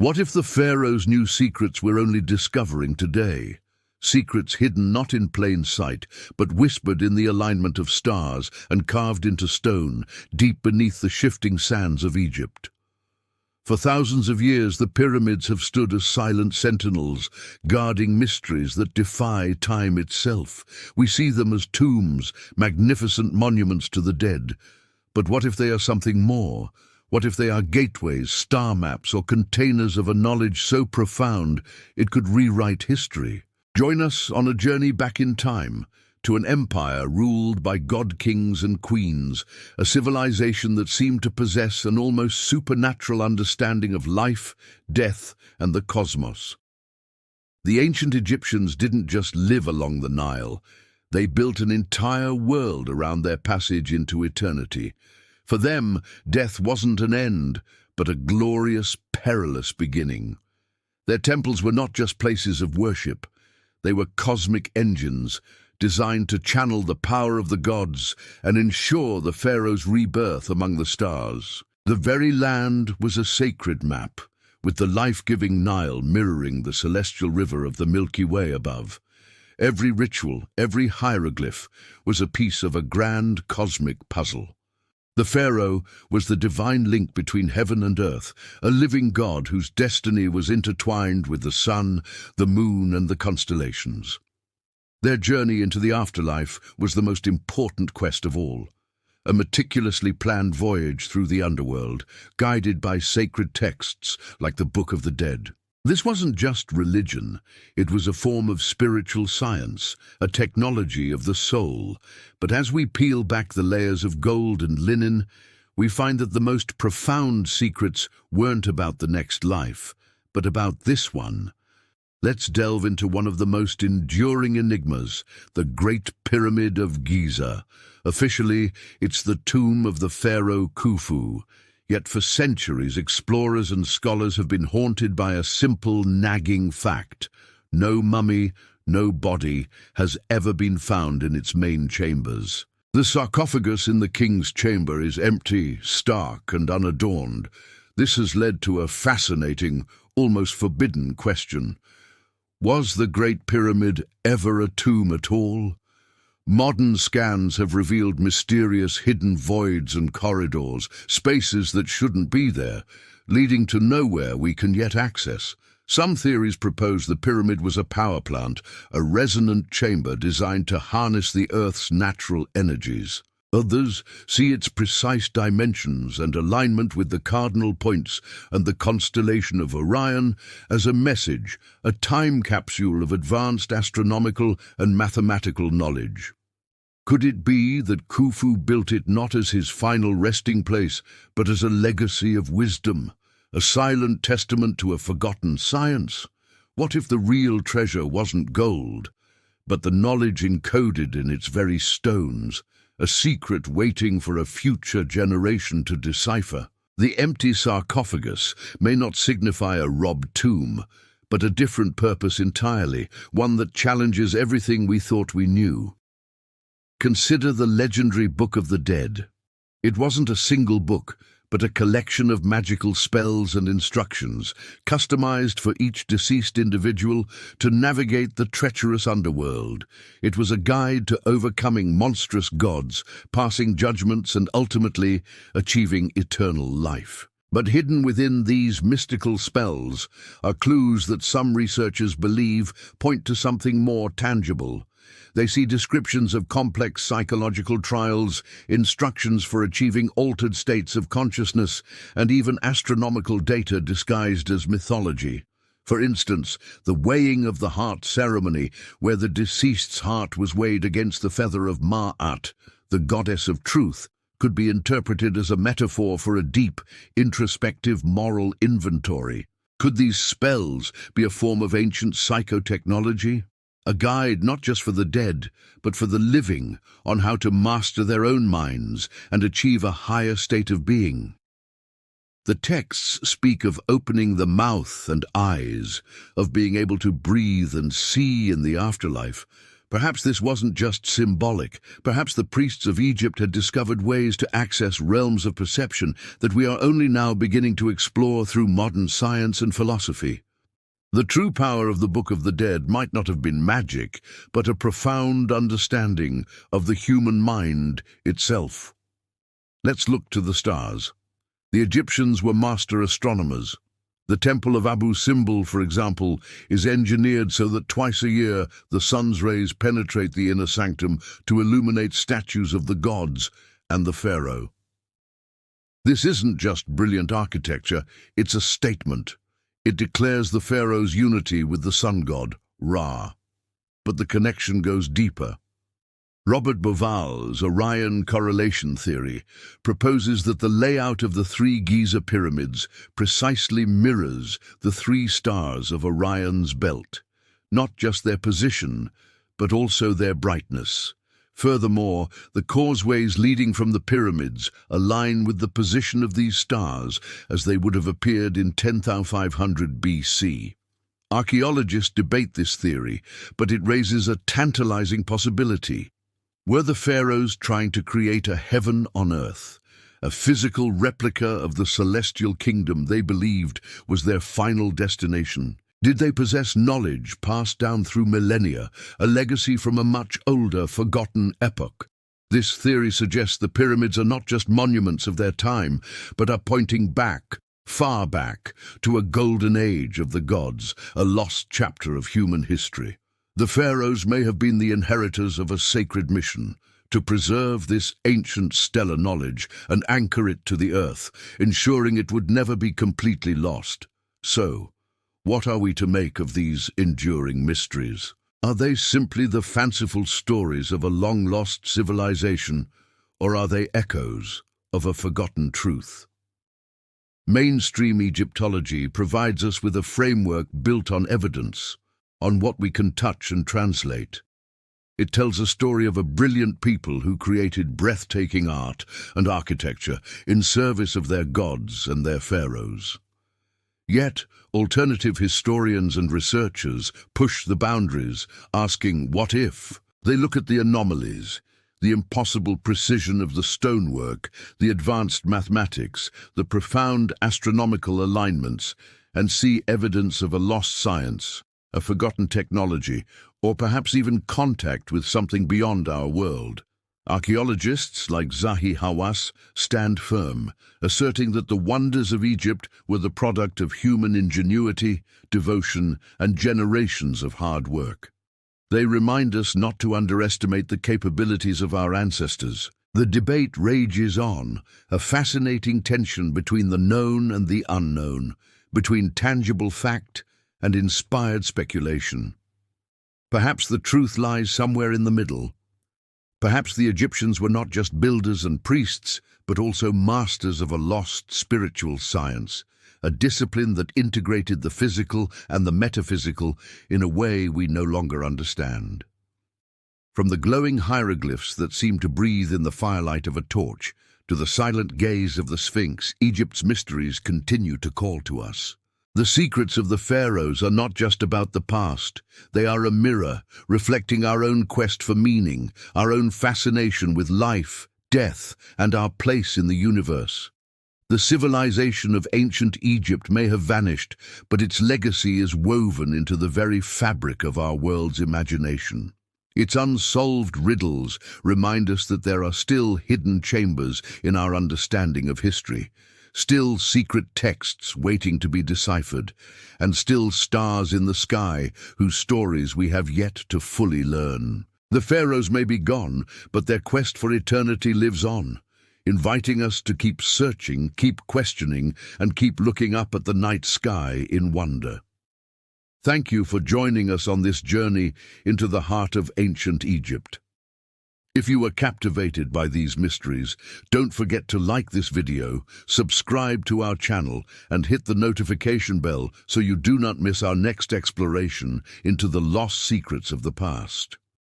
What if the pharaohs knew secrets we're only discovering today? Secrets hidden not in plain sight, but whispered in the alignment of stars and carved into stone, deep beneath the shifting sands of Egypt. For thousands of years, the pyramids have stood as silent sentinels, guarding mysteries that defy time itself. We see them as tombs, magnificent monuments to the dead. But what if they are something more? What if they are gateways, star maps, or containers of a knowledge so profound it could rewrite history? Join us on a journey back in time, to an empire ruled by god-kings and queens, a civilization that seemed to possess an almost supernatural understanding of life, death, and the cosmos. The ancient Egyptians didn't just live along the Nile. They built an entire world around their passage into eternity. For them, death wasn't an end, but a glorious, perilous beginning. Their temples were not just places of worship. They were cosmic engines, designed to channel the power of the gods and ensure the pharaoh's rebirth among the stars. The very land was a sacred map, with the life-giving Nile mirroring the celestial river of the Milky Way above. Every ritual, every hieroglyph, was a piece of a grand cosmic puzzle. The pharaoh was the divine link between heaven and earth, a living god whose destiny was intertwined with the sun, the moon, and the constellations. Their journey into the afterlife was the most important quest of all, a meticulously planned voyage through the underworld, guided by sacred texts like the Book of the Dead. This wasn't just religion, it was a form of spiritual science, a technology of the soul. But as we peel back the layers of gold and linen, we find that the most profound secrets weren't about the next life, but about this one. Let's delve into one of the most enduring enigmas, the Great Pyramid of Giza. Officially, it's the tomb of the pharaoh Khufu. Yet for centuries, explorers and scholars have been haunted by a simple, nagging fact. No mummy, no body has ever been found in its main chambers. The sarcophagus in the king's chamber is empty, stark, and unadorned. This has led to a fascinating, almost forbidden question. Was the Great Pyramid ever a tomb at all? Modern scans have revealed mysterious hidden voids and corridors, spaces that shouldn't be there, leading to nowhere we can yet access. Some theories propose the pyramid was a power plant, a resonant chamber designed to harness the Earth's natural energies. Others see its precise dimensions and alignment with the cardinal points and the constellation of Orion as a message, a time capsule of advanced astronomical and mathematical knowledge. Could it be that Khufu built it not as his final resting place, but as a legacy of wisdom, a silent testament to a forgotten science? What if the real treasure wasn't gold, but the knowledge encoded in its very stones, a secret waiting for a future generation to decipher? The empty sarcophagus may not signify a robbed tomb, but a different purpose entirely, one that challenges everything we thought we knew. Consider the legendary Book of the Dead. It wasn't a single book, but a collection of magical spells and instructions, customized for each deceased individual to navigate the treacherous underworld. It was a guide to overcoming monstrous gods, passing judgments, and ultimately achieving eternal life. But hidden within these mystical spells are clues that some researchers believe point to something more tangible. They see descriptions of complex psychological trials, instructions for achieving altered states of consciousness, and even astronomical data disguised as mythology. For instance, the weighing of the heart ceremony, where the deceased's heart was weighed against the feather of Ma'at, the goddess of truth, could be interpreted as a metaphor for a deep, introspective moral inventory. Could these spells be a form of ancient psychotechnology? A guide not just for the dead, but for the living, on how to master their own minds and achieve a higher state of being. The texts speak of opening the mouth and eyes, of being able to breathe and see in the afterlife, Perhaps this wasn't just symbolic. Perhaps the priests of Egypt had discovered ways to access realms of perception that we are only now beginning to explore through modern science and philosophy. The true power of the Book of the Dead might not have been magic, but a profound understanding of the human mind itself. Let's look to the stars. The Egyptians were master astronomers. The Temple of Abu Simbel, for example, is engineered so that twice a year the sun's rays penetrate the inner sanctum to illuminate statues of the gods and the pharaoh. This isn't just brilliant architecture, it's a statement. It declares the pharaoh's unity with the sun god, Ra. But the connection goes deeper. Robert Bauval's Orion correlation theory proposes that the layout of the three Giza pyramids precisely mirrors the three stars of Orion's belt, not just their position, but also their brightness. Furthermore, the causeways leading from the pyramids align with the position of these stars as they would have appeared in 10,500 BC. Archaeologists debate this theory, but it raises a tantalizing possibility. Were the pharaohs trying to create a heaven on earth, a physical replica of the celestial kingdom they believed was their final destination? Did they possess knowledge passed down through millennia, a legacy from a much older, forgotten epoch? This theory suggests the pyramids are not just monuments of their time, but are pointing back, far back, to a golden age of the gods, a lost chapter of human history. The pharaohs may have been the inheritors of a sacred mission, to preserve this ancient stellar knowledge and anchor it to the earth, ensuring it would never be completely lost. So, what are we to make of these enduring mysteries? Are they simply the fanciful stories of a long-lost civilization, or are they echoes of a forgotten truth? Mainstream Egyptology provides us with a framework built on evidence, on what we can touch and translate. It tells a story of a brilliant people who created breathtaking art and architecture in service of their gods and their pharaohs. Yet, alternative historians and researchers push the boundaries, asking, what if? They look at the anomalies, the impossible precision of the stonework, the advanced mathematics, the profound astronomical alignments, and see evidence of a lost science, a forgotten technology, or perhaps even contact with something beyond our world. Archaeologists like Zahi Hawass stand firm, asserting that the wonders of Egypt were the product of human ingenuity, devotion, and generations of hard work. They remind us not to underestimate the capabilities of our ancestors. The debate rages on, a fascinating tension between the known and the unknown, between tangible fact and inspired speculation. Perhaps the truth lies somewhere in the middle. Perhaps the Egyptians were not just builders and priests, but also masters of a lost spiritual science, a discipline that integrated the physical and the metaphysical in a way we no longer understand. From the glowing hieroglyphs that seem to breathe in the firelight of a torch, to the silent gaze of the Sphinx, Egypt's mysteries continue to call to us. The secrets of the pharaohs are not just about the past. They are a mirror, reflecting our own quest for meaning, our own fascination with life, death, and our place in the universe. The civilization of ancient Egypt may have vanished, but its legacy is woven into the very fabric of our world's imagination. Its unsolved riddles remind us that there are still hidden chambers in our understanding of history, still secret texts waiting to be deciphered, and still stars in the sky whose stories we have yet to fully learn. The pharaohs may be gone, but their quest for eternity lives on, inviting us to keep searching, keep questioning, and keep looking up at the night sky in wonder. Thank you for joining us on this journey into the heart of ancient Egypt. If you were captivated by these mysteries, don't forget to like this video, subscribe to our channel, and hit the notification bell so you do not miss our next exploration into the lost secrets of the past.